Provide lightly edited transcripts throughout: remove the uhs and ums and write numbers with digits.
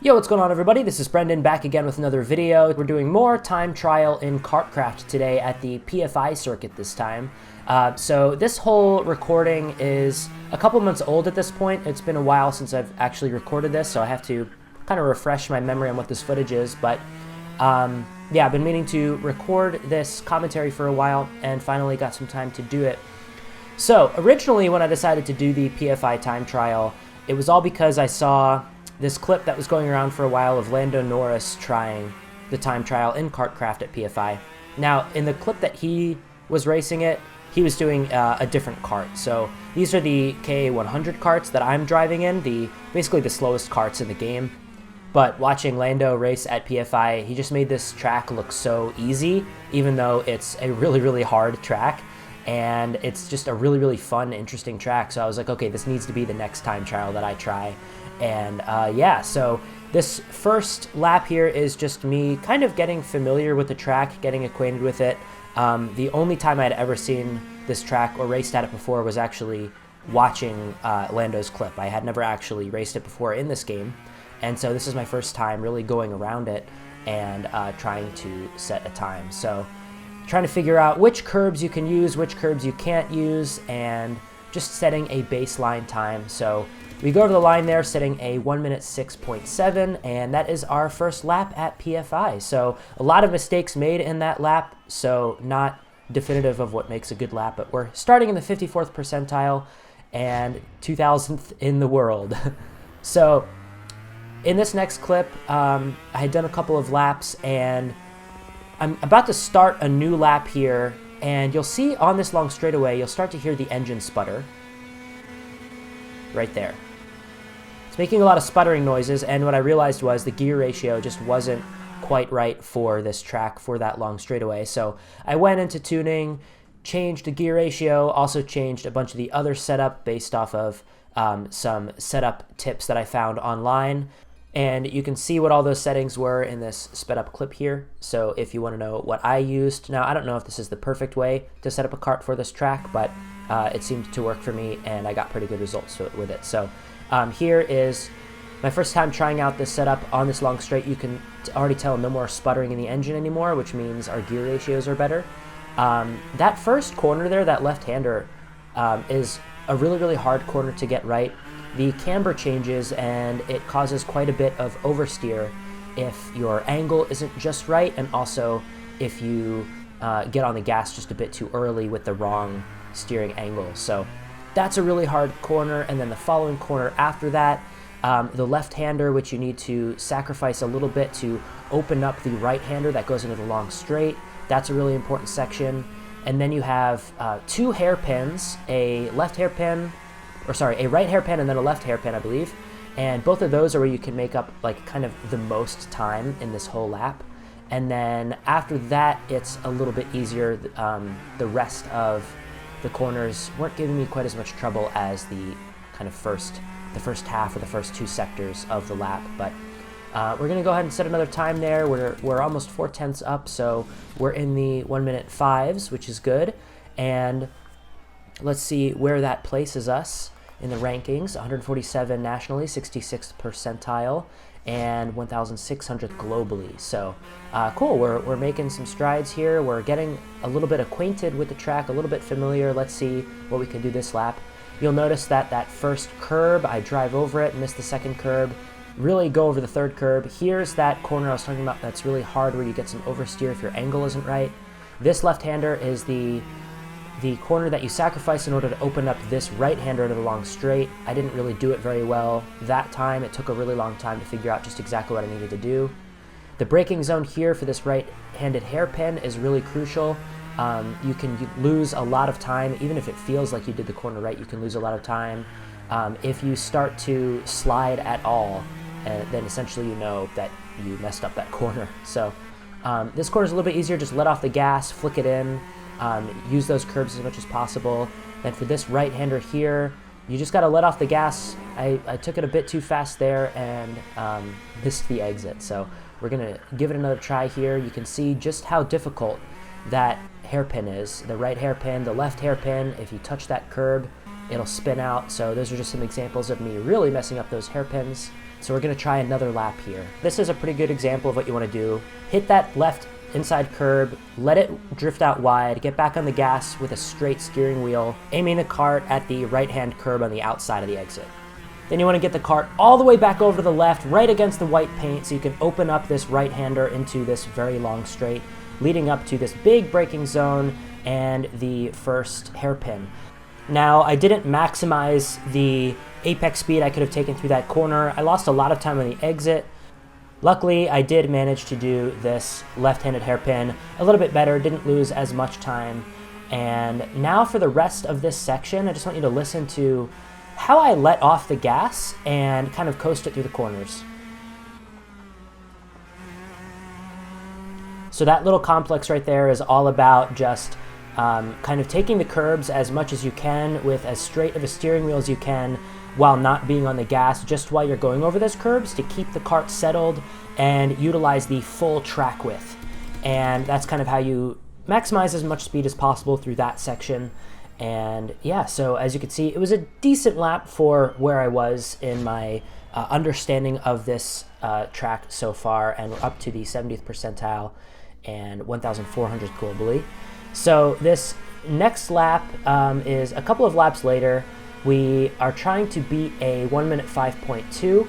Yo, what's going on everybody? This is Brendan back again with another video. We're doing more time trial in KartKraft today at the PFI circuit this time. So this whole recording is a couple months old at this point. It's been a while since I've actually recorded this, so I have to kind of refresh my memory on what this footage is. But yeah, I've been meaning to record this commentary for a while and finally got some time to do it. So originally when I decided to do the PFI time trial, it was all because I saw this clip that was going around for a while of Lando Norris trying the time trial in KartKraft at PFI. Now, in the clip that he was racing it, he was doing a different kart. So these are the KA100 karts that I'm driving in, basically the slowest karts in the game. But watching Lando race at PFI, he just made this track look so easy, even though it's a really, really hard track. And it's just a really, really fun, interesting track. So I was like, okay, this needs to be the next time trial that I try. And yeah, so this first lap here is just me kind of getting familiar with the track, getting acquainted with it. The only time I'd ever seen this track or raced at it before was actually watching Lando's clip. I had never actually raced it before in this game. And so this is my first time really going around it and trying to set a time. So trying to figure out which curbs you can use, which curbs you can't use, and just setting a baseline time. So we go over the line there, setting a 1 minute 6.7, and that is our first lap at PFI. So a lot of mistakes made in that lap, so not definitive of what makes a good lap, but we're starting in the 54th percentile and 2000th in the world. So in this next clip, I had done a couple of laps, and I'm about to start a new lap here, and you'll see on this long straightaway, you'll start to hear the engine sputter right there. It's making a lot of sputtering noises, and what I realized was the gear ratio just wasn't quite right for this track for that long straightaway. So I went into tuning, changed the gear ratio, also changed a bunch of the other setup based off of some setup tips that I found online. And you can see what all those settings were in this sped up clip here. So if you want to know what I used, now I don't know if this is the perfect way to set up a kart for this track, but it seemed to work for me and I got pretty good results with it. So here is my first time trying out this setup on this long straight. You can already tell no more sputtering in the engine anymore, which means our gear ratios are better. That first corner there, that left-hander, is a really, really hard corner to get right. The camber changes and it causes quite a bit of oversteer if your angle isn't just right, and also if you get on the gas just a bit too early with the wrong steering angle. So that's a really hard corner. And then the following corner after that, the left-hander, which you need to sacrifice a little bit to open up the right-hander that goes into the long straight. That's a really important section. And then you have two hairpins, a right hairpin and then a left hairpin, I believe. And both of those are where you can make up like kind of the most time in this whole lap. And then after that, it's a little bit easier. The rest of the corners weren't giving me quite as much trouble as the kind of first half or the first two sectors of the lap. But we're gonna go ahead and set another time there. We're almost 4/10 up, so we're in the 1 minute 5s, which is good. And let's see where that places us in the rankings. 147 nationally, 66th percentile, and 1,600th globally. So cool, we're making some strides here. We're getting a little bit acquainted with the track, a little bit familiar. Let's see what we can do this lap. You'll notice that first curb, I drive over it, miss the second curb, really go over the third curb. Here's that corner I was talking about that's really hard where you get some oversteer if your angle isn't right. This left-hander is the corner that you sacrifice in order to open up this right-hander to the long straight. I didn't really do it very well that time. It took a really long time to figure out just exactly what I needed to do. The braking zone here for this right-handed hairpin is really crucial. You can lose a lot of time, even if it feels like you did the corner right, you can lose a lot of time. If you start to slide at all, then essentially you know that you messed up that corner. So this corner is a little bit easier. Just let off the gas, flick it in, use those curbs as much as possible. Then for this right-hander here, you just got to let off the gas. I took it a bit too fast there and missed the exit. So we're going to give it another try here. You can see just how difficult that hairpin is. The right hairpin, the left hairpin, if you touch that curb, it'll spin out. So those are just some examples of me really messing up those hairpins. So we're going to try another lap here. This is a pretty good example of what you want to do. Hit that left inside curb, let it drift out wide, get back on the gas with a straight steering wheel, aiming the cart at the right-hand curb on the outside of the exit. Then you want to get the cart all the way back over to the left, right against the white paint, so you can open up this right-hander into this very long straight, leading up to this big braking zone and the first hairpin. Now, I didn't maximize the apex speed I could have taken through that corner. I lost a lot of time on the exit. Luckily, I did manage to do this left-handed hairpin a little bit better, didn't lose as much time. And now for the rest of this section, I just want you to listen to how I let off the gas and kind of coast it through the corners. So that little complex right there is all about just kind of taking the curbs as much as you can with as straight of a steering wheel as you can while not being on the gas just while you're going over those curbs to keep the cart settled and utilize the full track width. And that's kind of how you maximize as much speed as possible through that section. And yeah, so as you can see, it was a decent lap for where I was in my understanding of this track so far, and we're up to the 70th percentile and 1,400 globally. So this next lap is a couple of laps later. We are trying to beat a 1 minute 5.2,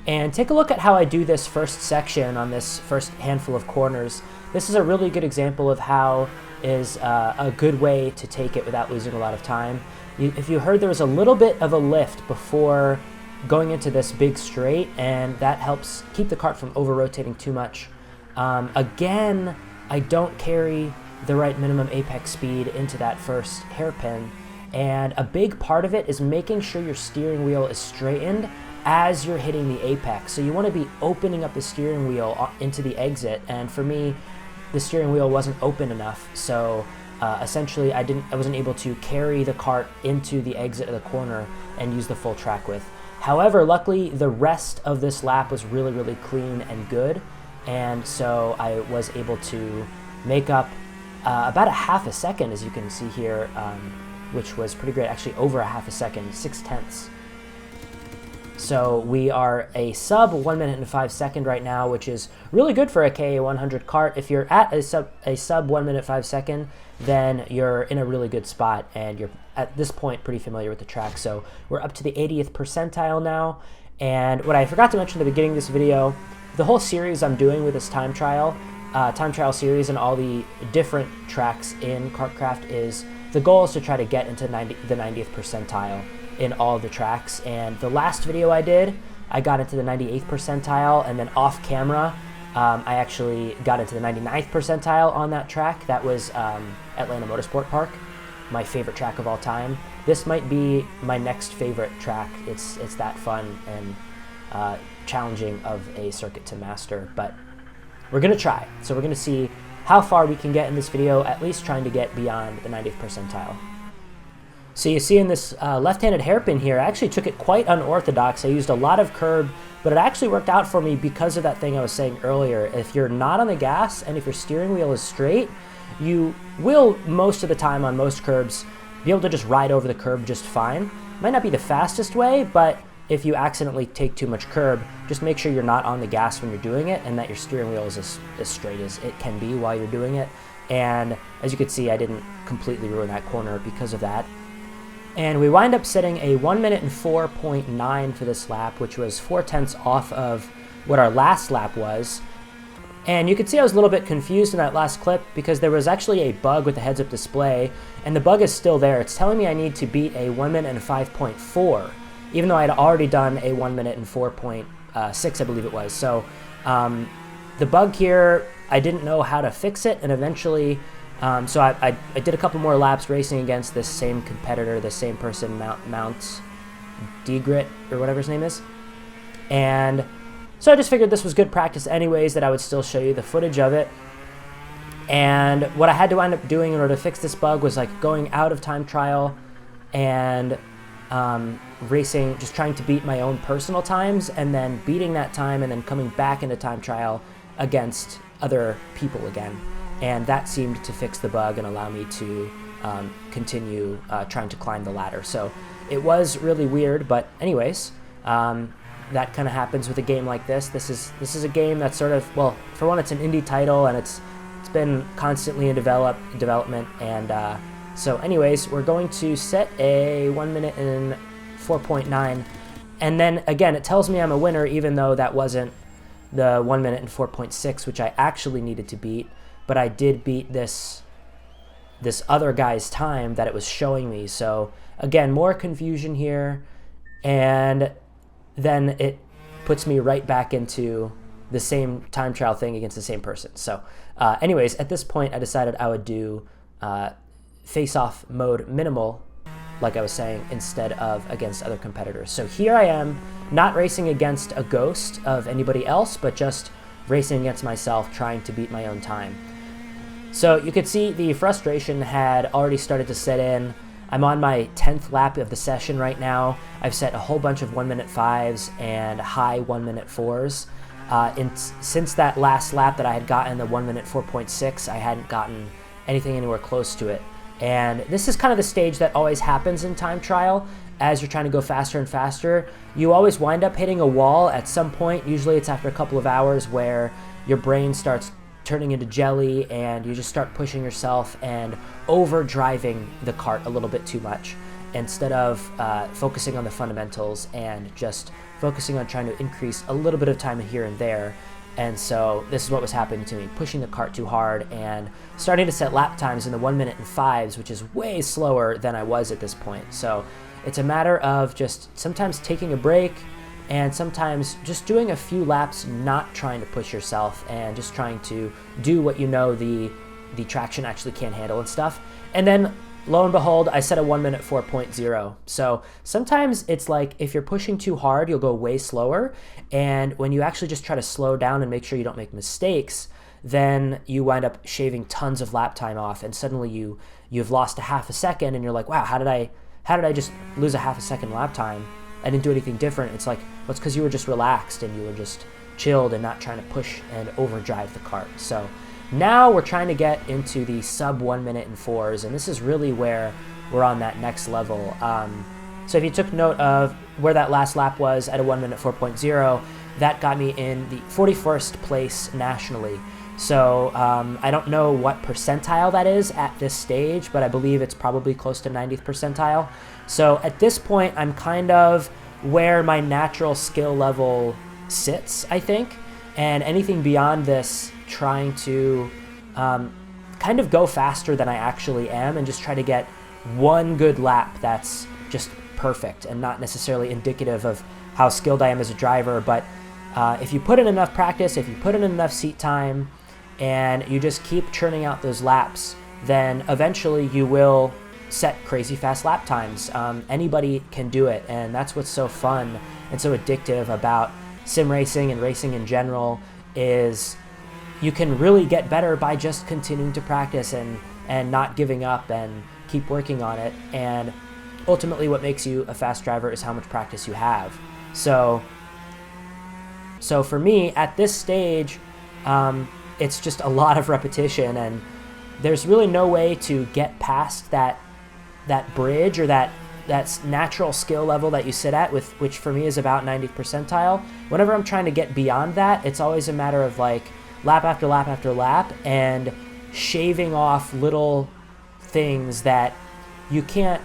and take a look at how I do this first section on this first handful of corners. This is a really good example of how is a good way to take it without losing a lot of time. If you heard, there was a little bit of a lift before going into this big straight, and that helps keep the cart from over-rotating too much. Again, I don't carry the right minimum apex speed into that first hairpin, and a big part of it is making sure your steering wheel is straightened as you're hitting the apex. So you want to be opening up the steering wheel into the exit, and for me, the steering wheel wasn't open enough, so essentially I wasn't able to carry the cart into the exit of the corner and use the full track width. However, luckily the rest of this lap was really, really clean and good, and so I was able to make up about a half a second, as you can see here, which was pretty great, actually over a half a second, 6/10. So we are a sub 1 minute and 5 second right now, which is really good for a KA100 cart. If you're at a sub 1 minute 5 second, then you're in a really good spot, and you're at this point pretty familiar with the track. So we're up to the 80th percentile now. And what I forgot to mention at the beginning of this video, the whole series I'm doing with this time trial series and all the different tracks in KartKraft is the goal is to try to get into the 90th percentile in all of the tracks. And the last video I did, I got into the 98th percentile, and then off camera, I actually got into the 99th percentile on that track. That was Atlanta Motorsport Park, my favorite track of all time. This might be my next favorite track. It's that fun and challenging of a circuit to master, but we're gonna try. So we're gonna see how far we can get in this video, at least trying to get beyond the 90th percentile. So you see in this left-handed hairpin here, I actually took it quite unorthodox. I used a lot of curb, but it actually worked out for me because of that thing I was saying earlier. If you're not on the gas and if your steering wheel is straight, you will, most of the time on most curbs, be able to just ride over the curb just fine. Might not be the fastest way, but if you accidentally take too much curb, just make sure you're not on the gas when you're doing it and that your steering wheel is as straight as it can be while you're doing it. And as you can see, I didn't completely ruin that corner because of that. And we wind up setting a 1 minute and 4.9 for this lap, which was 4/10 off of what our last lap was. And you can see I was a little bit confused in that last clip because there was actually a bug with the heads-up display, and the bug is still there. It's telling me I need to beat a 1 minute and 5.4, even though I had already done a 1 minute and 4.6, I believe it was. So the bug here, I didn't know how to fix it, and eventually so I did a couple more laps racing against this same competitor, the same person, Mount Degrit, or whatever his name is. And so I just figured this was good practice anyways, that I would still show you the footage of it. And what I had to wind up doing in order to fix this bug was like going out of time trial and racing, just trying to beat my own personal times, and then beating that time and then coming back into time trial against other people again. And that seemed to fix the bug and allow me to continue trying to climb the ladder. So it was really weird, but anyways, that kind of happens with a game like this. This is a game that's sort of, well, for one, it's an indie title, and it's been constantly in development. And so anyways, we're going to set a 1 minute and 4.9, and then again, it tells me I'm a winner, even though that wasn't the 1 minute and 4.6, which I actually needed to beat, but I did beat this other guy's time that it was showing me. So again, more confusion here, and then it puts me right back into the same time trial thing against the same person. So anyways, at this point, I decided I would do face-off mode minimal, like I was saying, instead of against other competitors. So here I am, not racing against a ghost of anybody else, but just racing against myself, trying to beat my own time. So you could see the frustration had already started to set in. I'm on my 10th lap of the session right now. I've set a whole bunch of 1 minute 5s and high 1 minute 4s. Since that last lap that I had gotten the 1 minute 4.6, I hadn't gotten anything anywhere close to it. And this is kind of the stage that always happens in time trial. As you're trying to go faster and faster, you always wind up hitting a wall at some point. Usually it's after a couple of hours where your brain starts turning into jelly and you just start pushing yourself and overdriving the cart a little bit too much, instead of focusing on the fundamentals and just focusing on trying to increase a little bit of time here and there. And so this is what was happening to me, pushing the cart too hard and starting to set lap times in the 1 minute and 5s, which is way slower than I was at this point. So it's a matter of just sometimes taking a break and sometimes just doing a few laps, not trying to push yourself and just trying to do what you know the traction actually can handle and stuff. And then lo and behold, I set a 1 minute 4.0. So sometimes it's like if you're pushing too hard, you'll go way slower. And when you actually just try to slow down and make sure you don't make mistakes, then you wind up shaving tons of lap time off. And suddenly you've lost a half a second and you're like, wow, how did I just lose a half a second lap time? I didn't do anything different. It's like, well, it's because you were just relaxed and you were just chilled and not trying to push and overdrive the cart. So now we're trying to get into the sub 1 minute and 4s, and this is really where we're on that next level. So if you took note of where that last lap was at a 1 minute 4.0, that got me in the 41st place nationally. So I don't know what percentile that is at this stage, but I believe it's probably close to 90th percentile. So at this point, I'm kind of where my natural skill level sits, I think. And anything beyond this, trying to kind of go faster than I actually am and just try to get one good lap that's just perfect and not necessarily indicative of how skilled I am as a driver. But if you put in enough practice, if you put in enough seat time, and you just keep churning out those laps, then eventually you will set crazy fast lap times. Anybody can do it, and that's what's so fun and so addictive about sim racing and racing in general, is you can really get better by just continuing to practice and not giving up and keep working on it. And ultimately what makes you a fast driver is how much practice you have. So for me at this stage, it's just a lot of repetition, and there's really no way to get past that bridge or that natural skill level that you sit at, which for me is about 90th percentile. Whenever I'm trying to get beyond that, it's always a matter of like lap after lap after lap and shaving off little things that you can't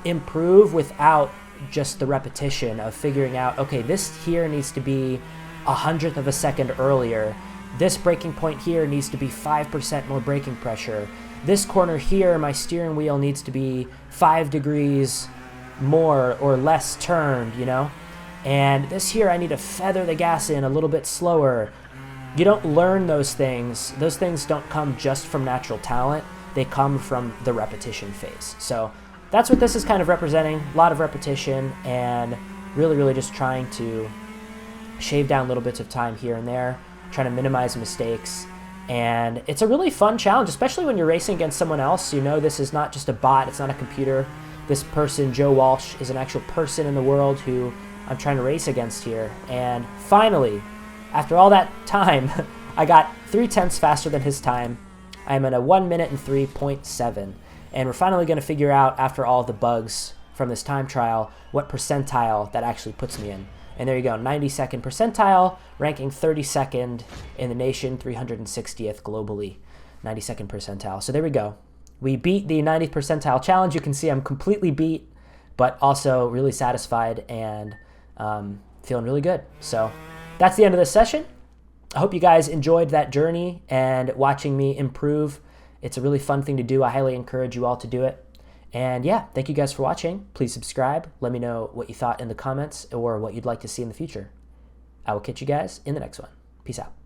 improve without just the repetition of figuring out, okay, this here needs to be 1/100th of a second earlier. This braking point here needs to be 5% more braking pressure. This corner here, my steering wheel needs to be 5 degrees more or less turned, you know? And this here, I need to feather the gas in a little bit slower. You don't learn those things. Those things don't come just from natural talent. They come from the repetition phase. So that's what this is kind of representing. A lot of repetition and really, really just trying to shave down little bits of time here and there, trying to minimize mistakes. And it's a really fun challenge, especially when you're racing against someone else. You know, this is not just a bot, it's not a computer. This person, Joe Walsh, is an actual person in the world who I'm trying to race against here. And finally, after all that time, I got 0.3 faster than his time. I'm at a 1 minute and 3.7. And we're finally going to figure out, after all the bugs from this time trial, what percentile that actually puts me in. And there you go, 92nd percentile, ranking 32nd in the nation, 360th globally, 92nd percentile. So there we go. We beat the 90th percentile challenge. You can see I'm completely beat, but also really satisfied and feeling really good. So that's the end of this session. I hope you guys enjoyed that journey and watching me improve. It's a really fun thing to do. I highly encourage you all to do it. And yeah, thank you guys for watching. Please subscribe. Let me know what you thought in the comments or what you'd like to see in the future. I will catch you guys in the next one. Peace out.